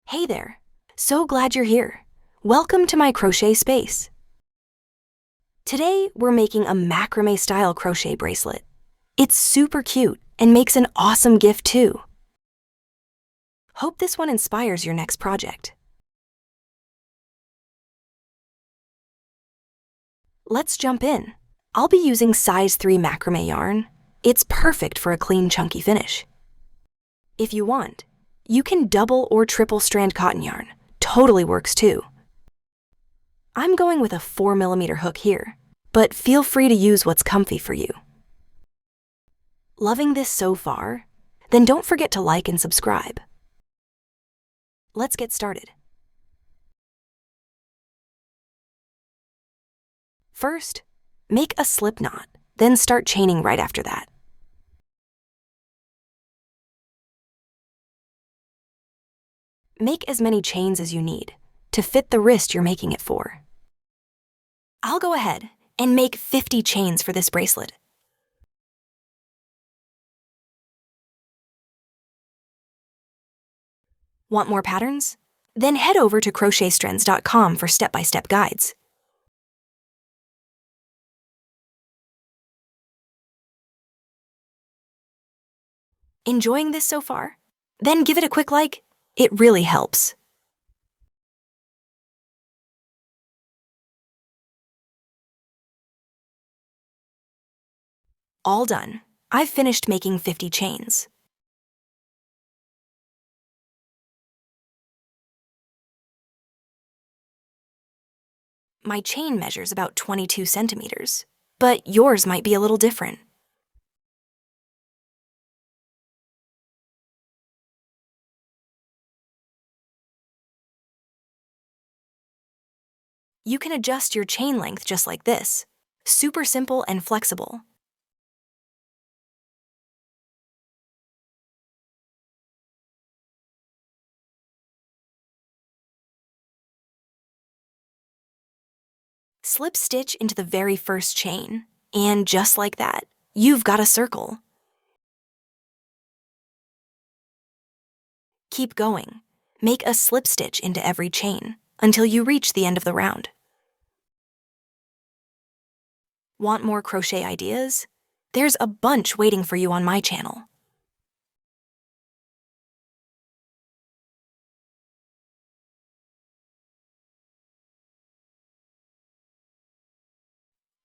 Hey there! So glad you're here. Welcome to my crochet space. Today, we're making a macrame-style crochet bracelet. It's super cute and makes an awesome gift too. Hope this one inspires your next project. Let's jump in. I'll be using size 3 macrame yarn. It's perfect for a clean, chunky finish. If you want, you can double or triple strand cotton yarn. Totally works too. I'm going with a 4mm hook here, but feel free to use what's comfy for you. Loving this so far? Then don't forget to like and subscribe. Let's get started. First, make a slip knot, then start chaining right after that. Make as many chains as you need to fit the wrist you're making it for. I'll go ahead and make 50 chains for this bracelet. Want more patterns? Then head over to crochetstrands.com for step-by-step guides. Enjoying this so far? Then give it a quick like. It really helps. All done. I've finished making 50 chains. My chain measures about 22 centimeters, but yours might be a little different. You can adjust your chain length just like this. Super simple and flexible. Slip stitch into the very first chain, and just like that, you've got a circle. Keep going. Make a slip stitch into every chain until you reach the end of the round. Want more crochet ideas? There's a bunch waiting for you on my channel.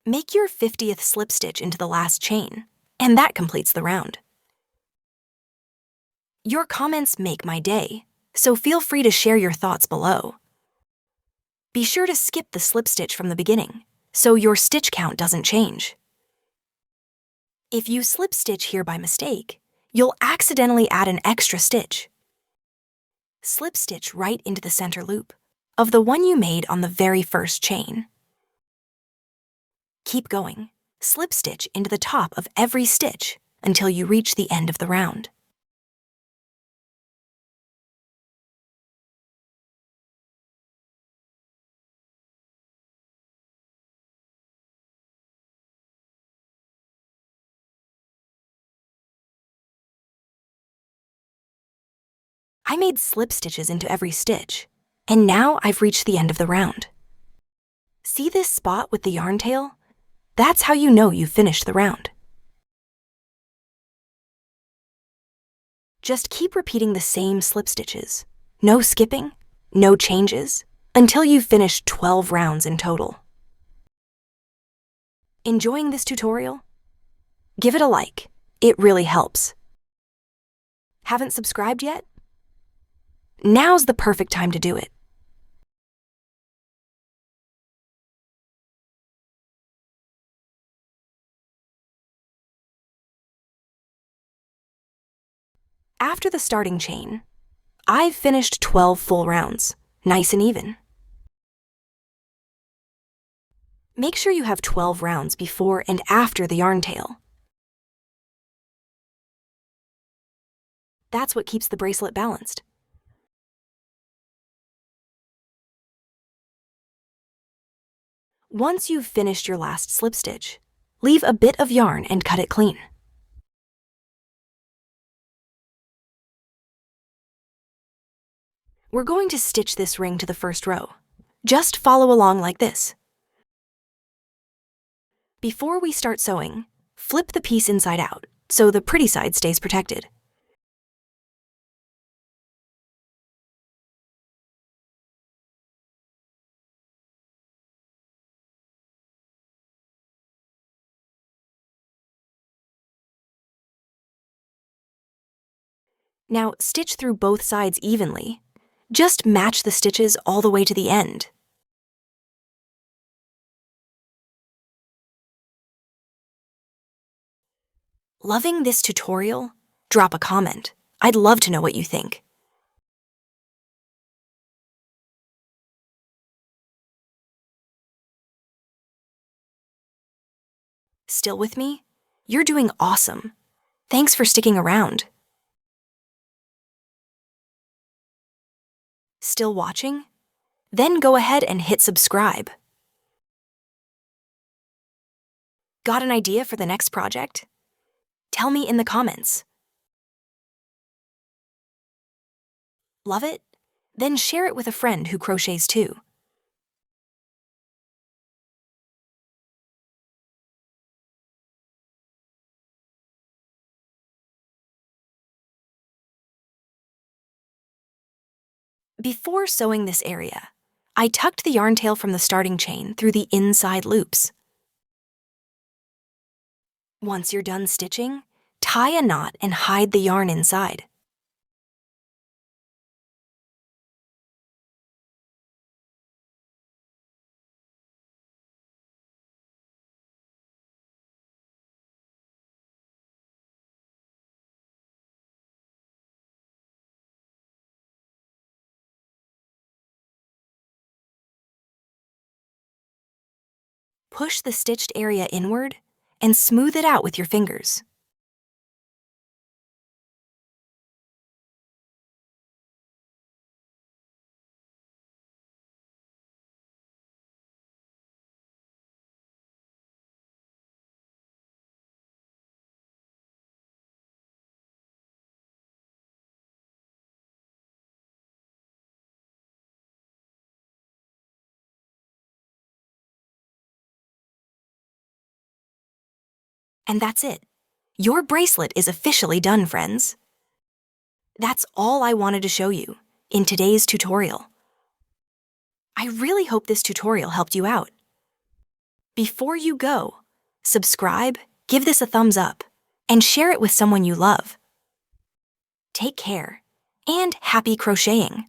Make your 50th slip stitch into the last chain, and that completes the round. Your comments make my day, so feel free to share your thoughts below. Be sure to skip the slip stitch from the beginning, so your stitch count doesn't change. If you slip stitch here by mistake, you'll accidentally add an extra stitch. Slip stitch right into the center loop of the one you made on the very first chain. Keep going. Slip stitch into the top of every stitch until you reach the end of the round. I made slip stitches into every stitch, and now I've reached the end of the round. See this spot with the yarn tail? That's how you know you've finished the round. Just keep repeating the same slip stitches. No skipping, no changes, until you've finished 12 rounds in total. Enjoying this tutorial? Give it a like. It really helps. Haven't subscribed yet? Now's the perfect time to do it. After the starting chain, I've finished 12 full rounds, nice and even. Make sure you have 12 rounds before and after the yarn tail. That's what keeps the bracelet balanced. Once you've finished your last slip stitch, leave a bit of yarn and cut it clean. We're going to stitch this ring to the first row. Just follow along like this. Before we start sewing, flip the piece inside out so the pretty side stays protected. Now stitch through both sides evenly. Just match the stitches all the way to the end. Loving this tutorial? Drop a comment. I'd love to know what you think. Still with me? You're doing awesome. Thanks for sticking around. Still watching? Then go ahead and hit subscribe. Got an idea for the next project? Tell me in the comments. Love it? Then share it with a friend who crochets too. Before sewing this area, I tucked the yarn tail from the starting chain through the inside loops. Once you're done stitching, tie a knot and hide the yarn inside. Push the stitched area inward and smooth it out with your fingers. And that's it. Your bracelet is officially done, friends. That's all I wanted to show you in today's tutorial. I really hope this tutorial helped you out. Before you go, subscribe, give this a thumbs up, and share it with someone you love. Take care, and happy crocheting!